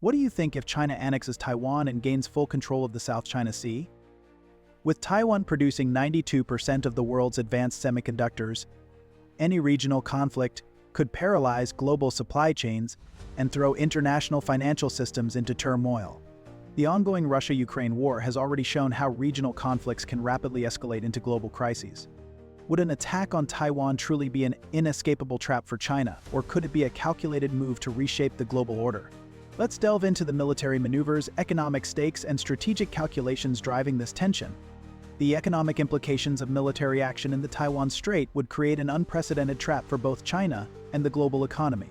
What do you think if China annexes Taiwan and gains full control of the South China Sea? With Taiwan producing 92% of the world's advanced semiconductors, any regional conflict could paralyze global supply chains and throw international financial systems into turmoil. The ongoing Russia-Ukraine war has already shown how regional conflicts can rapidly escalate into global crises. Would an attack on Taiwan truly be an inescapable trap for China, or could it be a calculated move to reshape the global order? Let's delve into the military maneuvers, economic stakes, and strategic calculations driving this tension. The economic implications of military action in the Taiwan Strait would create an unprecedented trap for both China and the global economy.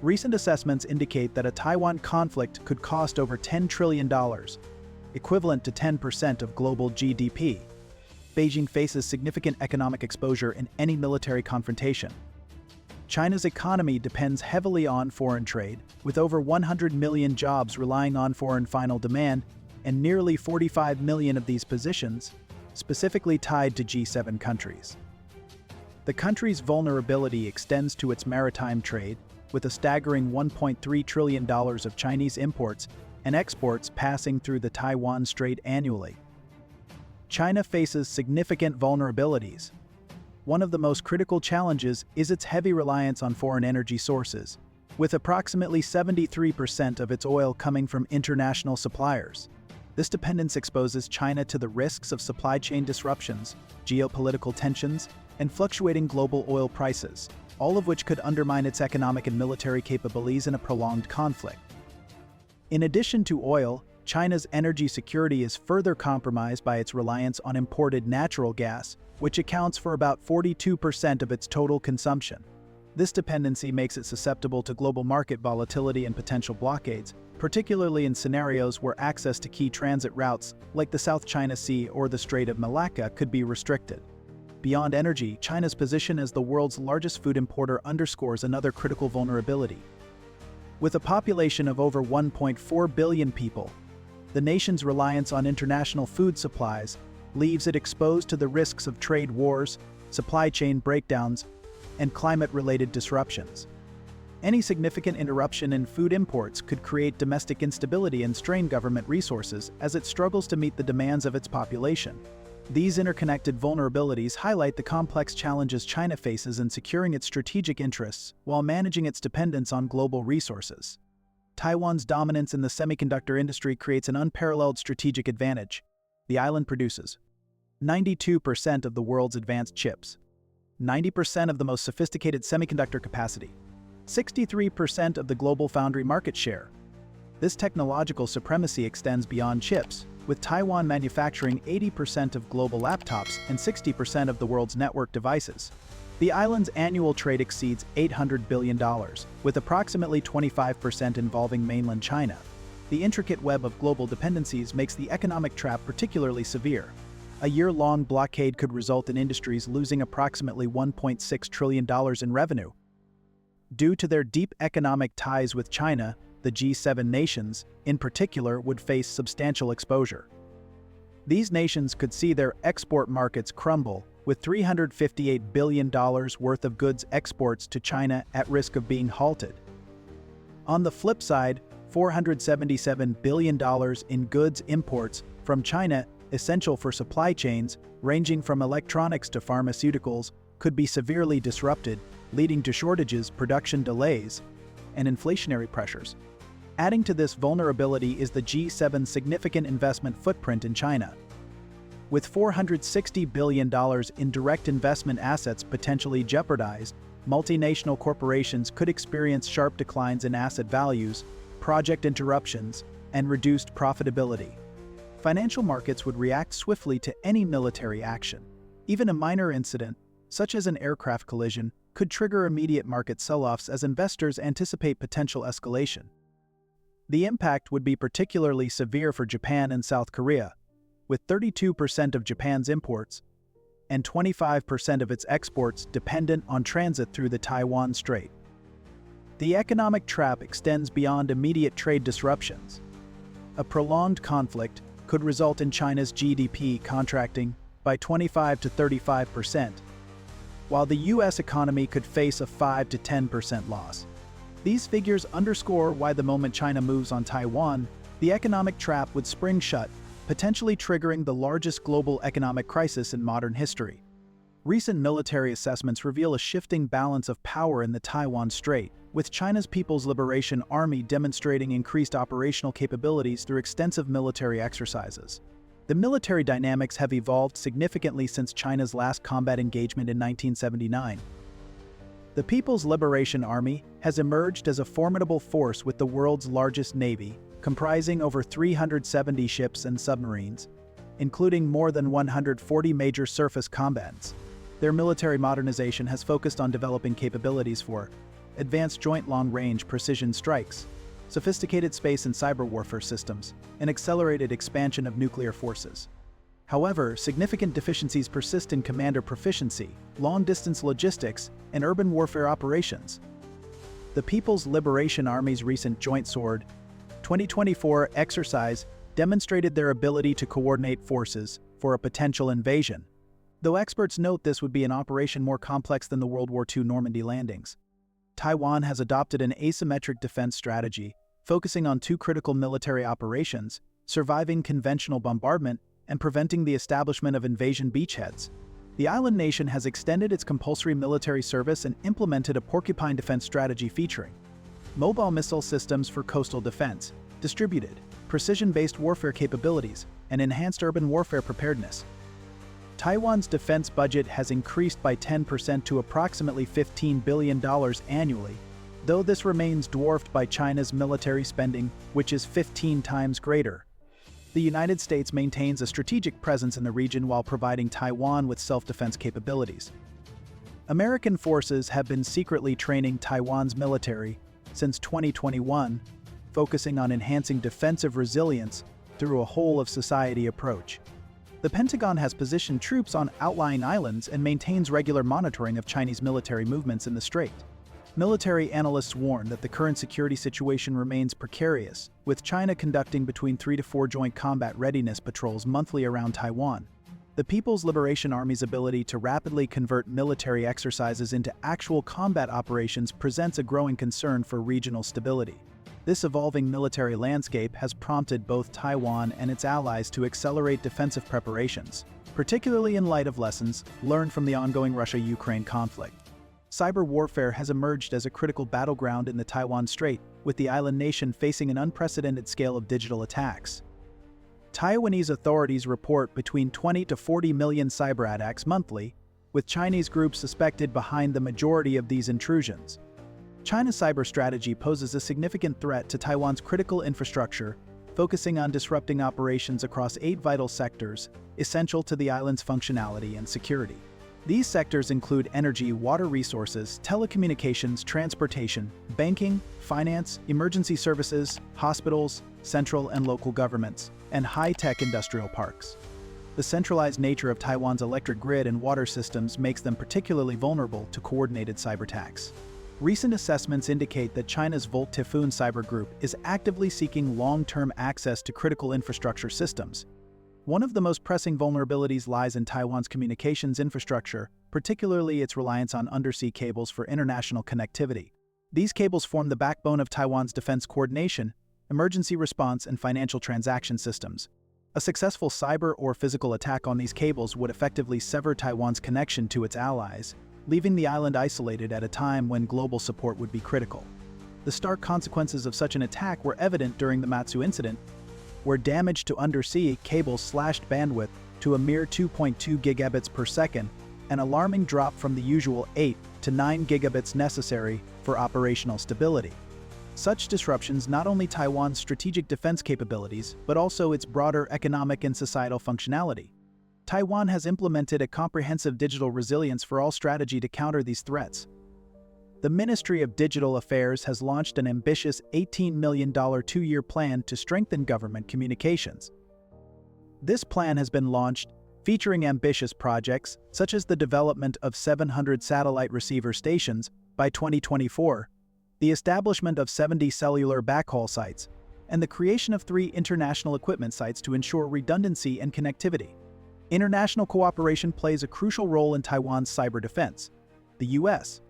Recent assessments indicate that a Taiwan conflict could cost over $10 trillion, equivalent to 10% of global GDP. Beijing faces significant economic exposure in any military confrontation. China's economy depends heavily on foreign trade, with over 100 million jobs relying on foreign final demand, and nearly 45 million of these positions specifically tied to G7 countries. The country's vulnerability extends to its maritime trade, with a staggering $1.3 trillion of Chinese imports and exports passing through the Taiwan Strait annually. China faces significant vulnerabilities. One of the most critical challenges is its heavy reliance on foreign energy sources, with approximately 73% of its oil coming from international suppliers. This dependence exposes China to the risks of supply chain disruptions, geopolitical tensions, and fluctuating global oil prices, all of which could undermine its economic and military capabilities in a prolonged conflict. In addition to oil, China's energy security is further compromised by its reliance on imported natural gas, which accounts for about 42% of its total consumption. This dependency makes it susceptible to global market volatility and potential blockades, particularly in scenarios where access to key transit routes like the South China Sea or the Strait of Malacca could be restricted. Beyond energy, China's position as the world's largest food importer underscores another critical vulnerability. With a population of over 1.4 billion people, the nation's reliance on international food supplies leaves it exposed to the risks of trade wars, supply chain breakdowns, and climate-related disruptions. Any significant interruption in food imports could create domestic instability and strain government resources as it struggles to meet the demands of its population. These interconnected vulnerabilities highlight the complex challenges China faces in securing its strategic interests while managing its dependence on global resources. Taiwan's dominance in the semiconductor industry creates an unparalleled strategic advantage. The island produces 92% of the world's advanced chips, 90% of the most sophisticated semiconductor capacity, 63% of the global foundry market share. This technological supremacy extends beyond chips, with Taiwan manufacturing 80% of global laptops and 60% of the world's network devices. The island's annual trade exceeds $800 billion, with approximately 25% involving mainland China. The intricate web of global dependencies makes the economic trap particularly severe. A year-long blockade could result in industries losing approximately $1.6 trillion in revenue. Due to their deep economic ties with China, the G7 nations, in particular, would face substantial exposure. These nations could see their export markets crumble, with $358 billion worth of goods exports to China at risk of being halted. On the flip side, $477 billion in goods imports from China, essential for supply chains ranging from electronics to pharmaceuticals, could be severely disrupted, leading to shortages, production delays, and inflationary pressures. Adding to this vulnerability is the G7's significant investment footprint in China. With $460 billion in direct investment assets potentially jeopardized, multinational corporations could experience sharp declines in asset values, project interruptions, and reduced profitability. Financial markets would react swiftly to any military action. Even a minor incident, such as an aircraft collision, could trigger immediate market sell-offs as investors anticipate potential escalation. The impact would be particularly severe for Japan and South Korea, with 32% of Japan's imports and 25% of its exports dependent on transit through the Taiwan Strait. The economic trap extends beyond immediate trade disruptions. A prolonged conflict could result in China's GDP contracting by 25 to 35%, while the U.S. economy could face a 5 to 10% loss. These figures underscore why the moment China moves on Taiwan, the economic trap would spring shut, potentially triggering the largest global economic crisis in modern history. Recent military assessments reveal a shifting balance of power in the Taiwan Strait, with China's People's Liberation Army demonstrating increased operational capabilities through extensive military exercises. The military dynamics have evolved significantly since China's last combat engagement in 1979. The People's Liberation Army has emerged as a formidable force with the world's largest navy, comprising over 370 ships and submarines, including more than 140 major surface combats. Their military modernization has focused on developing capabilities for advanced joint long-range precision strikes, sophisticated space and cyber warfare systems, and accelerated expansion of nuclear forces. However, significant deficiencies persist in commander proficiency, long-distance logistics, and urban warfare operations. The People's Liberation Army's recent Joint Sword 2024 exercise demonstrated their ability to coordinate forces for a potential invasion, though experts note this would be an operation more complex than the World War II Normandy landings. Taiwan has adopted an asymmetric defense strategy, focusing on two critical military operations: surviving conventional bombardment and preventing the establishment of invasion beachheads. The island nation has extended its compulsory military service and implemented a porcupine defense strategy featuring mobile missile systems for coastal defense, distributed, precision-based warfare capabilities, and enhanced urban warfare preparedness. Taiwan's defense budget has increased by 10% to approximately $15 billion annually, though this remains dwarfed by China's military spending, which is 15 times greater. The United States maintains a strategic presence in the region while providing Taiwan with self-defense capabilities. American forces have been secretly training Taiwan's military since 2021, focusing on enhancing defensive resilience through a whole-of-society approach. The Pentagon has positioned troops on outlying islands and maintains regular monitoring of Chinese military movements in the strait. Military analysts warn that the current security situation remains precarious, with China conducting between 3 to 4 joint combat readiness patrols monthly around Taiwan. The People's Liberation Army's ability to rapidly convert military exercises into actual combat operations presents a growing concern for regional stability. This evolving military landscape has prompted both Taiwan and its allies to accelerate defensive preparations, particularly in light of lessons learned from the ongoing Russia-Ukraine conflict. Cyber warfare has emerged as a critical battleground in the Taiwan Strait, with the island nation facing an unprecedented scale of digital attacks. Taiwanese authorities report between 20 to 40 million cyber attacks monthly, with Chinese groups suspected behind the majority of these intrusions. China's cyber strategy poses a significant threat to Taiwan's critical infrastructure, focusing on disrupting operations across 8 vital sectors essential to the island's functionality and security. These sectors include energy, water resources, telecommunications, transportation, banking, finance, emergency services, hospitals, central and local governments, and high-tech industrial parks. The centralized nature of Taiwan's electric grid and water systems makes them particularly vulnerable to coordinated cyber attacks. Recent assessments indicate that China's Volt Typhoon cyber group is actively seeking long-term access to critical infrastructure systems. One of the most pressing vulnerabilities lies in Taiwan's communications infrastructure, particularly its reliance on undersea cables for international connectivity. These cables form the backbone of Taiwan's defense coordination, emergency response, and financial transaction systems. A successful cyber or physical attack on these cables would effectively sever Taiwan's connection to its allies, leaving the island isolated at a time when global support would be critical. The stark consequences of such an attack were evident during the Matsu incident, where damage to undersea cables slashed bandwidth to a mere 2.2 gigabits per second, an alarming drop from the usual 8 to 9 gigabits necessary for operational stability. Such disruptions not only Taiwan's strategic defense capabilities, but also its broader economic and societal functionality. Taiwan has implemented a comprehensive digital resilience for all strategy to counter these threats. The Ministry of Digital Affairs has launched an ambitious $18 million 2-year plan to strengthen government communications. This plan has been launched, featuring ambitious projects such as the development of 700 satellite receiver stations by 2024, the establishment of 70 cellular backhaul sites, and the creation of 3 international equipment sites to ensure redundancy and connectivity. International cooperation plays a crucial role in Taiwan's cyber defense. The U.S.,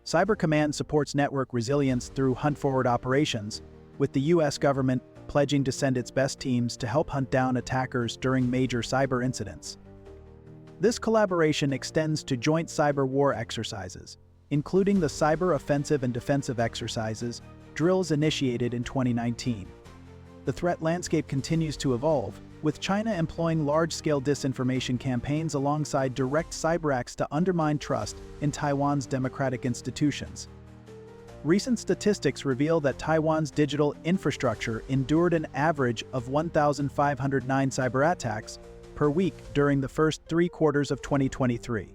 Cyber Command supports network resilience through hunt-forward operations, with the U.S. government pledging to send its best teams to help hunt down attackers during major cyber incidents. This collaboration extends to joint cyber war exercises, including the Cyber Offensive and Defensive Exercises, drills initiated in 2019. The threat landscape continues to evolve, with China employing large-scale disinformation campaigns alongside direct cyberacts to undermine trust in Taiwan's democratic institutions. Recent statistics reveal that Taiwan's digital infrastructure endured an average of 1,509 cyber attacks per week during the first 3 quarters of 2023.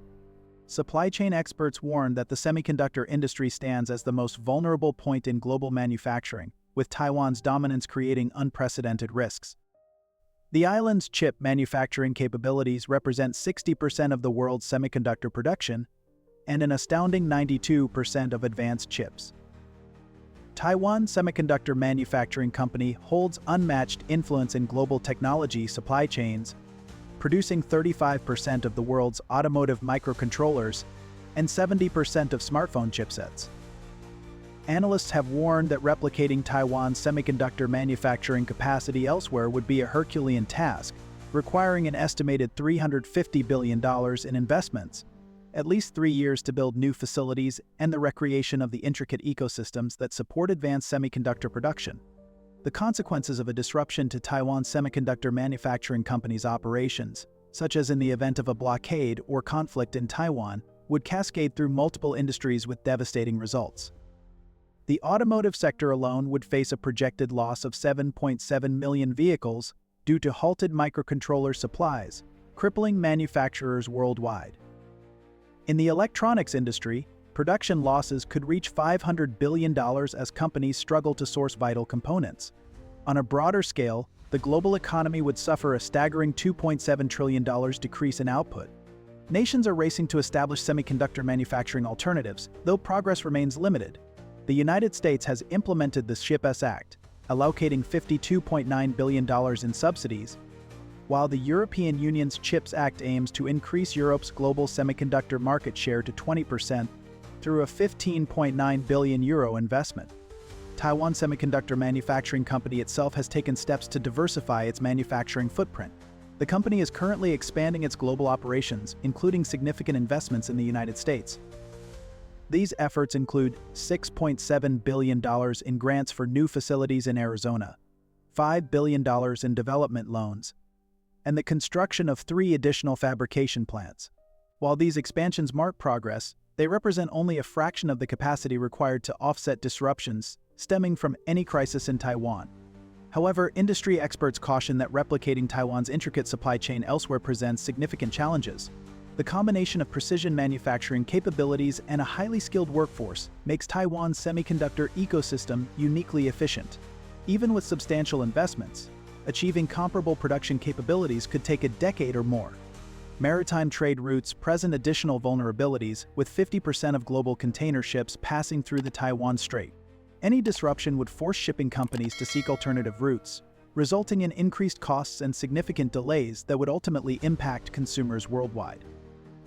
Supply chain experts warn that the semiconductor industry stands as the most vulnerable point in global manufacturing, with Taiwan's dominance creating unprecedented risks. The island's chip manufacturing capabilities represent 60% of the world's semiconductor production and an astounding 92% of advanced chips. Taiwan Semiconductor Manufacturing Company holds unmatched influence in global technology supply chains, producing 35% of the world's automotive microcontrollers and 70% of smartphone chipsets. Analysts have warned that replicating Taiwan's semiconductor manufacturing capacity elsewhere would be a Herculean task, requiring an estimated $350 billion in investments, at least 3 years to build new facilities, and the recreation of the intricate ecosystems that support advanced semiconductor production. The consequences of a disruption to Taiwan Semiconductor Manufacturing Company's operations, such as in the event of a blockade or conflict in Taiwan, would cascade through multiple industries with devastating results. The automotive sector alone would face a projected loss of 7.7 million vehicles due to halted microcontroller supplies, crippling manufacturers worldwide. In the electronics industry, production losses could reach $500 billion as companies struggle to source vital components. On a broader scale, the global economy would suffer a staggering $2.7 trillion decrease in output. Nations are racing to establish semiconductor manufacturing alternatives, though progress remains limited. The United States has implemented the CHIPS Act, allocating $52.9 billion in subsidies, while the European Union's CHIPS Act aims to increase Europe's global semiconductor market share to 20% through a €15.9 billion investment. Taiwan Semiconductor Manufacturing Company itself has taken steps to diversify its manufacturing footprint. The company is currently expanding its global operations, including significant investments in the United States. These efforts include $6.7 billion in grants for new facilities in Arizona, $5 billion in development loans, and the construction of 3 additional fabrication plants. While these expansions mark progress, they represent only a fraction of the capacity required to offset disruptions stemming from any crisis in Taiwan. However, industry experts caution that replicating Taiwan's intricate supply chain elsewhere presents significant challenges. The combination of precision manufacturing capabilities and a highly skilled workforce makes Taiwan's semiconductor ecosystem uniquely efficient. Even with substantial investments, achieving comparable production capabilities could take a decade or more. Maritime trade routes present additional vulnerabilities, with 50% of global container ships passing through the Taiwan Strait. Any disruption would force shipping companies to seek alternative routes, resulting in increased costs and significant delays that would ultimately impact consumers worldwide.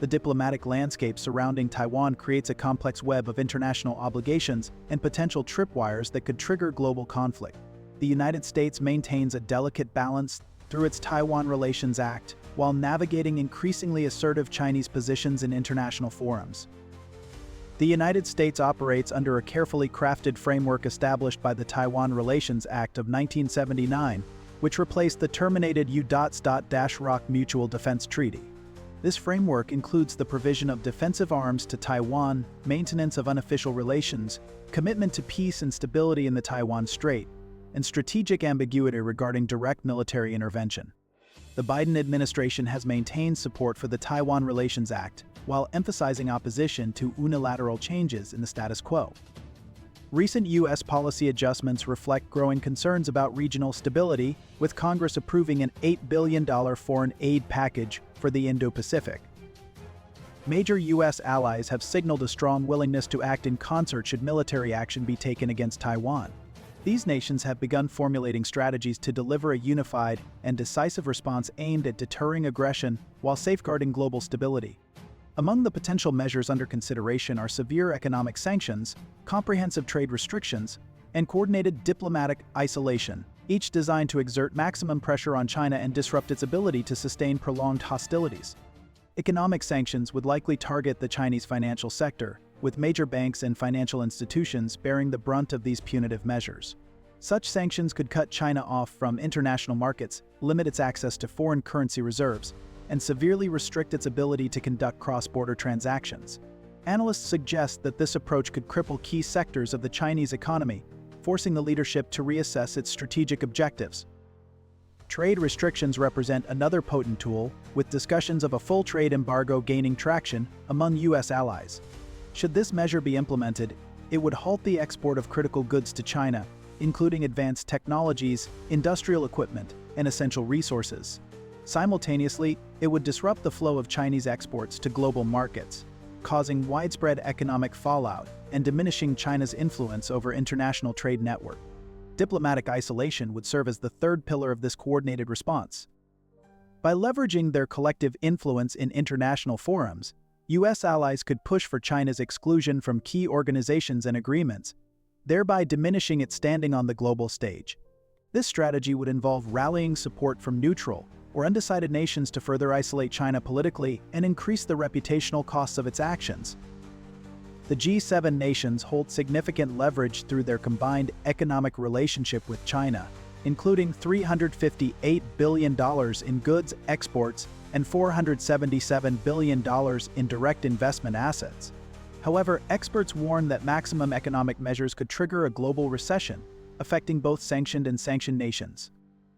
The diplomatic landscape surrounding Taiwan creates a complex web of international obligations and potential tripwires that could trigger global conflict. The United States maintains a delicate balance through its Taiwan Relations Act, while navigating increasingly assertive Chinese positions in international forums. The United States operates under a carefully crafted framework established by the Taiwan Relations Act of 1979, which replaced the terminated U.S.-ROC Mutual Defense Treaty. This framework includes the provision of defensive arms to Taiwan, maintenance of unofficial relations, commitment to peace and stability in the Taiwan Strait, and strategic ambiguity regarding direct military intervention. The Biden administration has maintained support for the Taiwan Relations Act, while emphasizing opposition to unilateral changes in the status quo. Recent U.S. policy adjustments reflect growing concerns about regional stability, with Congress approving an $8 billion foreign aid package for the Indo-Pacific. Major U.S. allies have signaled a strong willingness to act in concert should military action be taken against Taiwan. These nations have begun formulating strategies to deliver a unified and decisive response aimed at deterring aggression while safeguarding global stability. Among the potential measures under consideration are severe economic sanctions, comprehensive trade restrictions, and coordinated diplomatic isolation, each designed to exert maximum pressure on China and disrupt its ability to sustain prolonged hostilities. Economic sanctions would likely target the Chinese financial sector, with major banks and financial institutions bearing the brunt of these punitive measures. Such sanctions could cut China off from international markets, limit its access to foreign currency reserves, and severely restrict its ability to conduct cross-border transactions. Analysts suggest that this approach could cripple key sectors of the Chinese economy, forcing the leadership to reassess its strategic objectives. Trade restrictions represent another potent tool, with discussions of a full trade embargo gaining traction among U.S. allies. Should this measure be implemented, it would halt the export of critical goods to China, including advanced technologies, industrial equipment, and essential resources. Simultaneously, it would disrupt the flow of Chinese exports to global markets, causing widespread economic fallout and diminishing China's influence over international trade network. Diplomatic isolation would serve as the third pillar of this coordinated response. By leveraging their collective influence in international forums, U.S. allies could push for China's exclusion from key organizations and agreements, thereby diminishing its standing on the global stage. This strategy would involve rallying support from neutral or undecided nations to further isolate China politically and increase the reputational costs of its actions. The G7 nations hold significant leverage through their combined economic relationship with China, including $358 billion in goods exports and $477 billion in direct investment assets. However, experts warn that maximum economic measures could trigger a global recession, affecting both sanctioned and sanctioned nations.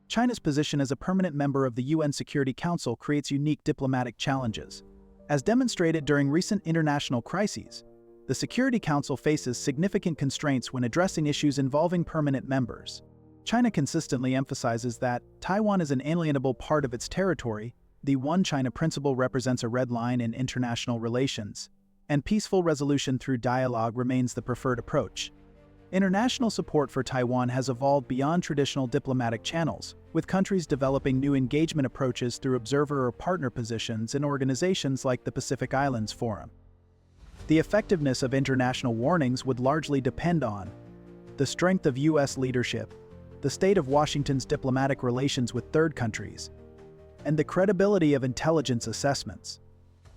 China's position as a permanent member of the UN Security Council creates unique diplomatic challenges. As demonstrated during recent international crises, the Security Council faces significant constraints when addressing issues involving permanent members. China consistently emphasizes that Taiwan is an inalienable part of its territory, the One China principle represents a red line in international relations, and peaceful resolution through dialogue remains the preferred approach. International support for Taiwan has evolved beyond traditional diplomatic channels, with countries developing new engagement approaches through observer or partner positions in organizations like the Pacific Islands Forum. The effectiveness of international warnings would largely depend on the strength of U.S. leadership, the state of Washington's diplomatic relations with third countries, and the credibility of intelligence assessments.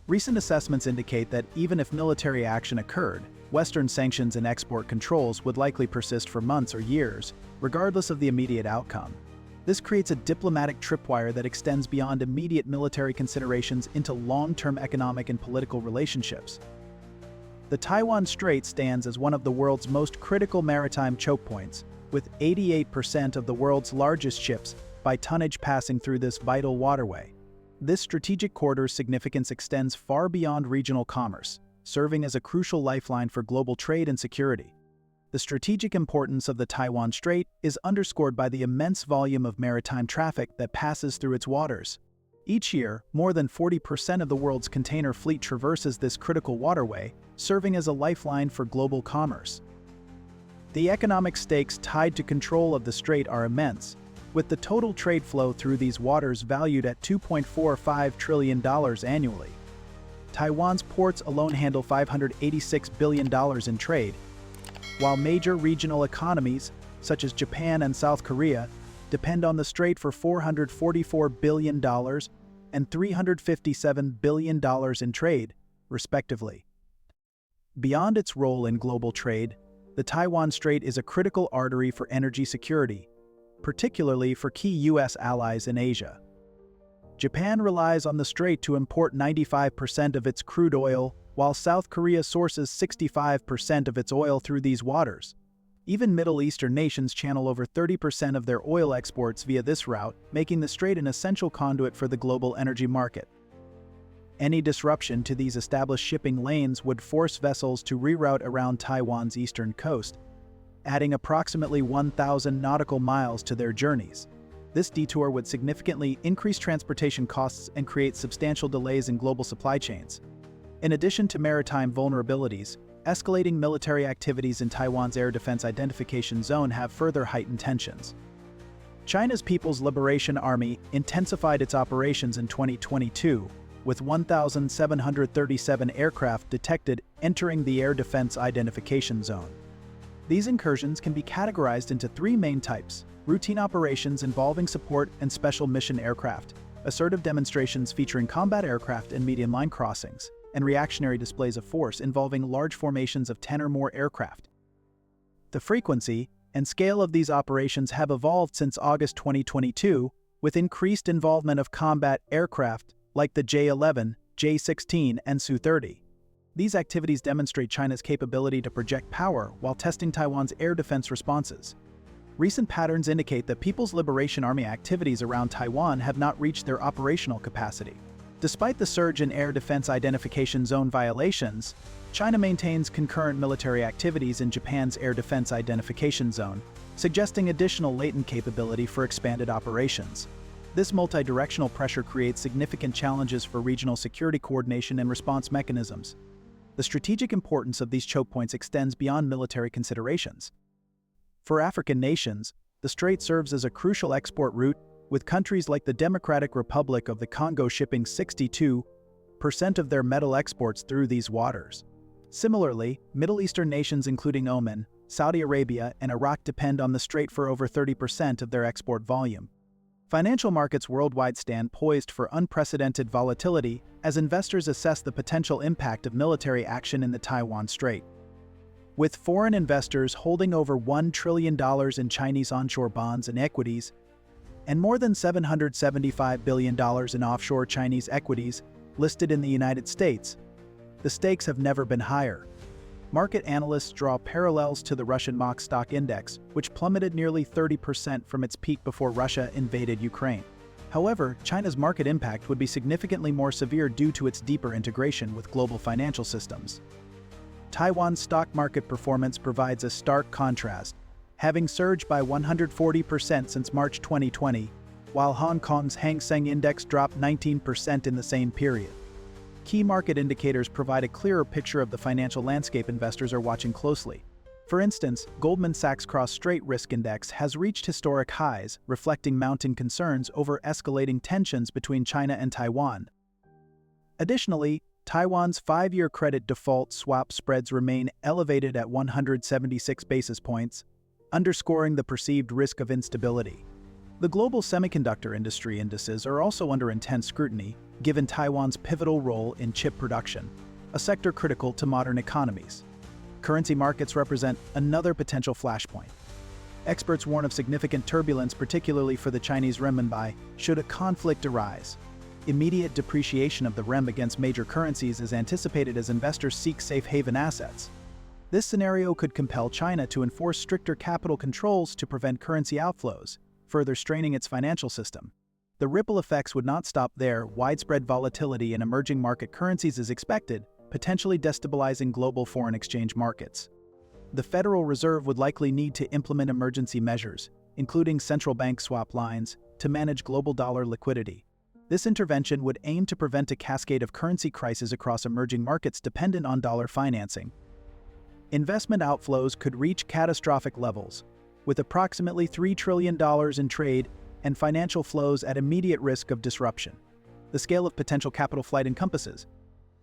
Recent assessments indicate that even if military action occurred, Western sanctions and export controls would likely persist for months or years, regardless of the immediate outcome. This creates a diplomatic tripwire that extends beyond immediate military considerations into long-term economic and political relationships. The Taiwan Strait stands as one of the world's most critical maritime chokepoints, with 88% of the world's largest ships by tonnage passing through this vital waterway. This strategic corridor's significance extends far beyond regional commerce, serving as a crucial lifeline for global trade and security. The strategic importance of the Taiwan Strait is underscored by the immense volume of maritime traffic that passes through its waters. Each year, more than 40% of the world's container fleet traverses this critical waterway, serving as a lifeline for global commerce. The economic stakes tied to control of the strait are immense, with the total trade flow through these waters valued at $2.45 trillion annually. Taiwan's ports alone handle $586 billion in trade, while major regional economies, such as Japan and South Korea, depend on the strait for $444 billion and $357 billion in trade, respectively. Beyond its role in global trade, the Taiwan Strait is a critical artery for energy security, particularly for key U.S. allies in Asia. Japan relies on the strait to import 95% of its crude oil, while South Korea sources 65% of its oil through these waters. Even Middle Eastern nations channel over 30% of their oil exports via this route, making the strait an essential conduit for the global energy market. Any disruption to these established shipping lanes would force vessels to reroute around Taiwan's eastern coast, adding approximately 1,000 nautical miles to their journeys. This detour would significantly increase transportation costs and create substantial delays in global supply chains. In addition to maritime vulnerabilities, escalating military activities in Taiwan's air defense identification zone have further heightened tensions. China's People's Liberation Army intensified its operations in 2022, with 1,737 aircraft detected entering the air defense identification zone. These incursions can be categorized into three main types: routine operations involving support and special mission aircraft, assertive demonstrations featuring combat aircraft and median line crossings, and reactionary displays of force involving large formations of 10 or more aircraft. The frequency and scale of these operations have evolved since August 2022, with increased involvement of combat aircraft like the J-11, J-16, and Su-30. These activities demonstrate China's capability to project power while testing Taiwan's air defense responses. Recent patterns indicate that People's Liberation Army activities around Taiwan have not reached their operational capacity. Despite the surge in air defense identification zone violations, China maintains concurrent military activities in Japan's air defense identification zone, suggesting additional latent capability for expanded operations. This multi-directional pressure creates significant challenges for regional security coordination and response mechanisms. The strategic importance of these choke points extends beyond military considerations. For African nations, the strait serves as a crucial export route, with countries like the Democratic Republic of the Congo shipping 62% of their metal exports through these waters. Similarly, Middle Eastern nations including Oman, Saudi Arabia, and Iraq depend on the strait for over 30% of their export volume. Financial markets worldwide stand poised for unprecedented volatility as investors assess the potential impact of military action in the Taiwan Strait. With foreign investors holding over $1 trillion in Chinese onshore bonds and equities, and more than $775 billion in offshore Chinese equities listed in the United States, the stakes have never been higher. Market analysts draw parallels to the Russian MOX stock index, which plummeted nearly 30% from its peak before Russia invaded Ukraine. However, China's market impact would be significantly more severe due to its deeper integration with global financial systems. Taiwan's stock market performance provides a stark contrast, having surged by 140% since March 2020, while Hong Kong's Hang Seng Index dropped 19% in the same period. Key market indicators provide a clearer picture of the financial landscape investors are watching closely. For instance, Goldman Sachs Cross-Strait Risk Index has reached historic highs, reflecting mounting concerns over escalating tensions between China and Taiwan. Additionally, Taiwan's 5-year credit default swap spreads remain elevated at 176 basis points, underscoring the perceived risk of instability. The global semiconductor industry indices are also under intense scrutiny, given Taiwan's pivotal role in chip production, a sector critical to modern economies. Currency markets represent another potential flashpoint. Experts warn of significant turbulence, particularly for the Chinese renminbi, should a conflict arise. Immediate depreciation of the RMB against major currencies is anticipated as investors seek safe haven assets. This scenario could compel China to enforce stricter capital controls to prevent currency outflows, further straining its financial system. The ripple effects would not stop there. Widespread volatility in emerging market currencies is expected, potentially destabilizing global foreign exchange markets. The Federal Reserve would likely need to implement emergency measures, including central bank swap lines, to manage global dollar liquidity. This intervention would aim to prevent a cascade of currency crises across emerging markets dependent on dollar financing. Investment outflows could reach catastrophic levels, with approximately $3 trillion in trade and financial flows at immediate risk of disruption. The scale of potential capital flight encompasses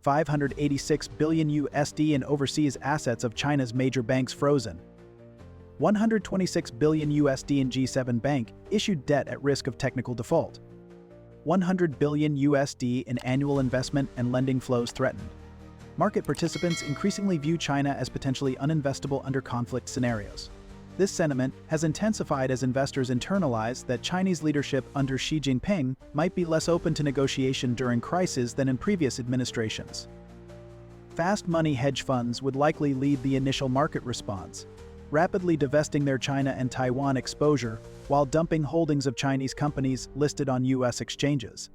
$586 billion USD in overseas assets of China's major banks frozen, $126 billion USD in G7 bank issued debt at risk of technical default, $100 billion USD in annual investment and lending flows threatened. Market participants increasingly view China as potentially uninvestable under conflict scenarios. This sentiment has intensified as investors internalize that Chinese leadership under Xi Jinping might be less open to negotiation during crises than in previous administrations. Fast money hedge funds would likely lead the initial market response, rapidly divesting their China and Taiwan exposure while dumping holdings of Chinese companies listed on U.S. exchanges.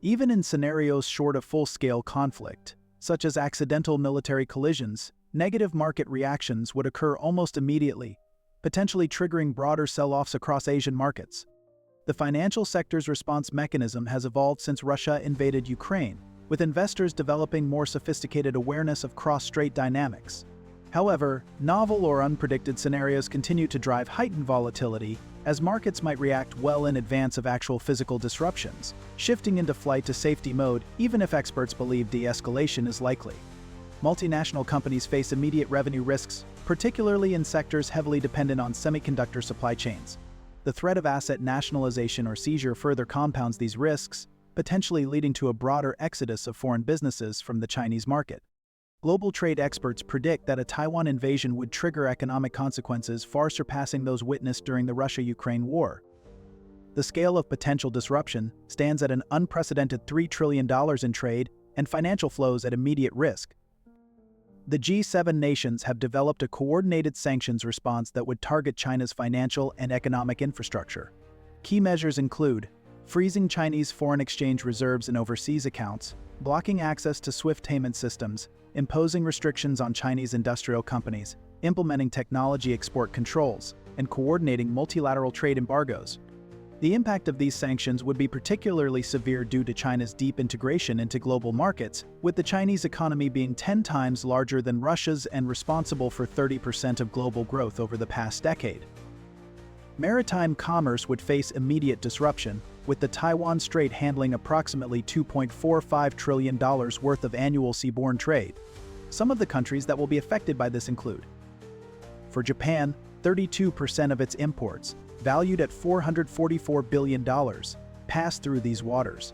Even in scenarios short of full-scale conflict, such as accidental military collisions, negative market reactions would occur almost immediately, potentially triggering broader sell-offs across Asian markets. The financial sector's response mechanism has evolved since Russia invaded Ukraine, with investors developing more sophisticated awareness of cross-strait dynamics. However, novel or unpredicted scenarios continue to drive heightened volatility, as markets might react well in advance of actual physical disruptions, shifting into flight to safety mode even if experts believe de-escalation is likely. Multinational companies face immediate revenue risks, particularly in sectors heavily dependent on semiconductor supply chains. The threat of asset nationalization or seizure further compounds these risks, potentially leading to a broader exodus of foreign businesses from the Chinese market. Global trade experts predict that a Taiwan invasion would trigger economic consequences far surpassing those witnessed during the Russia-Ukraine war. The scale of potential disruption stands at an unprecedented $3 trillion in trade and financial flows at immediate risk. The G7 nations have developed a coordinated sanctions response that would target China's financial and economic infrastructure. Key measures include freezing Chinese foreign exchange reserves in overseas accounts, blocking access to SWIFT payment systems, imposing restrictions on Chinese industrial companies, implementing technology export controls, and coordinating multilateral trade embargoes. The impact of these sanctions would be particularly severe due to China's deep integration into global markets, with the Chinese economy being 10 times larger than Russia's and responsible for 30% of global growth over the past decade. Maritime commerce would face immediate disruption, with the Taiwan Strait handling approximately $2.45 trillion worth of annual seaborne trade. Some of the countries that will be affected by this include: for Japan, 32% of its imports, valued at $444 billion, pass through these waters.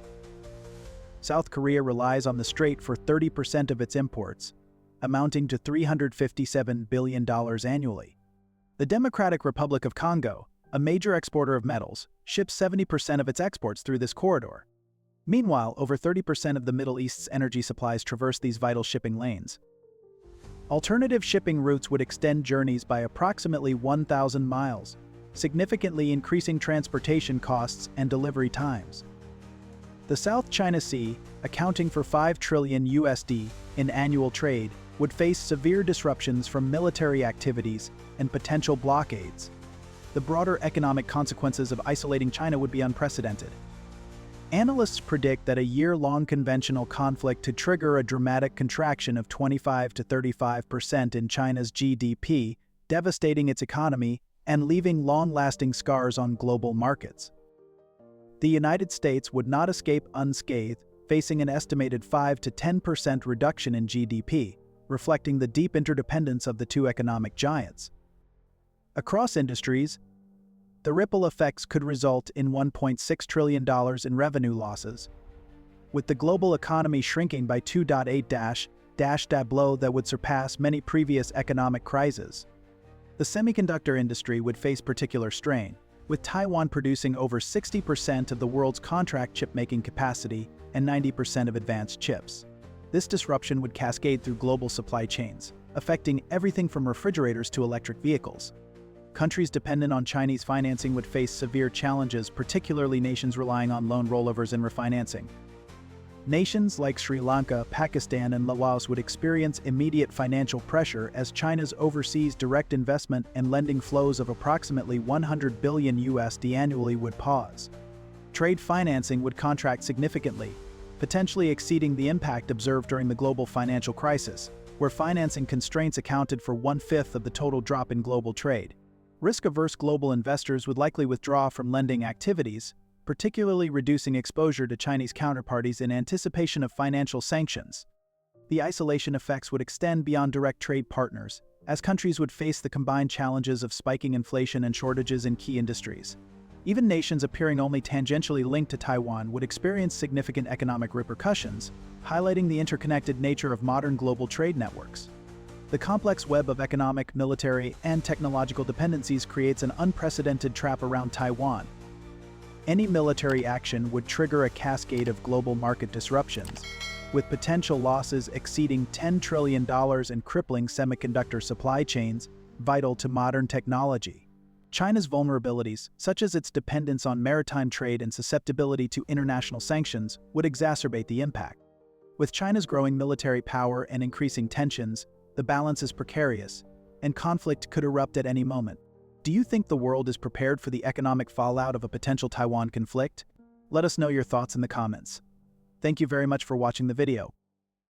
South Korea relies on the strait for 30% of its imports, amounting to $357 billion annually. The Democratic Republic of Congo, a major exporter of metals, ships 70% of its exports through this corridor. Meanwhile, over 30% of the Middle East's energy supplies traverse these vital shipping lanes. Alternative shipping routes would extend journeys by approximately 1,000 miles, significantly increasing transportation costs and delivery times. The South China Sea, accounting for $5 trillion in annual trade, would face severe disruptions from military activities and potential blockades. The broader economic consequences of isolating China would be unprecedented. Analysts predict that a year-long conventional conflict could trigger a dramatic contraction of 25 to 35% in China's GDP, devastating its economy and leaving long-lasting scars on global markets. The United States would not escape unscathed, facing an estimated 5 to 10% reduction in GDP, reflecting the deep interdependence of the two economic giants. Across industries, the ripple effects could result in $1.6 trillion in revenue losses, with the global economy shrinking by 2.8 blow that would surpass many previous economic crises. The semiconductor industry would face particular strain, with Taiwan producing over 60% of the world's contract chip-making capacity and 90% of advanced chips. This disruption would cascade through global supply chains, affecting everything from refrigerators to electric vehicles. Countries dependent on Chinese financing would face severe challenges, particularly nations relying on loan rollovers and refinancing. Nations like Sri Lanka, Pakistan, and Laos would experience immediate financial pressure as China's overseas direct investment and lending flows of approximately $100 billion annually would pause. Trade financing would contract significantly, potentially exceeding the impact observed during the global financial crisis, where financing constraints accounted for 1/5 of the total drop in global trade. Risk-averse global investors would likely withdraw from lending activities, particularly reducing exposure to Chinese counterparties in anticipation of financial sanctions. The isolation effects would extend beyond direct trade partners, as countries would face the combined challenges of spiking inflation and shortages in key industries. Even nations appearing only tangentially linked to Taiwan would experience significant economic repercussions, highlighting the interconnected nature of modern global trade networks. The complex web of economic, military, and technological dependencies creates an unprecedented trap around Taiwan. Any military action would trigger a cascade of global market disruptions, with potential losses exceeding $10 trillion and crippling semiconductor supply chains vital to modern technology. China's vulnerabilities, such as its dependence on maritime trade and susceptibility to international sanctions, would exacerbate the impact. With China's growing military power and increasing tensions, the balance is precarious, and conflict could erupt at any moment. Do you think the world is prepared for the economic fallout of a potential Taiwan conflict? Let us know your thoughts in the comments. Thank you very much for watching the video.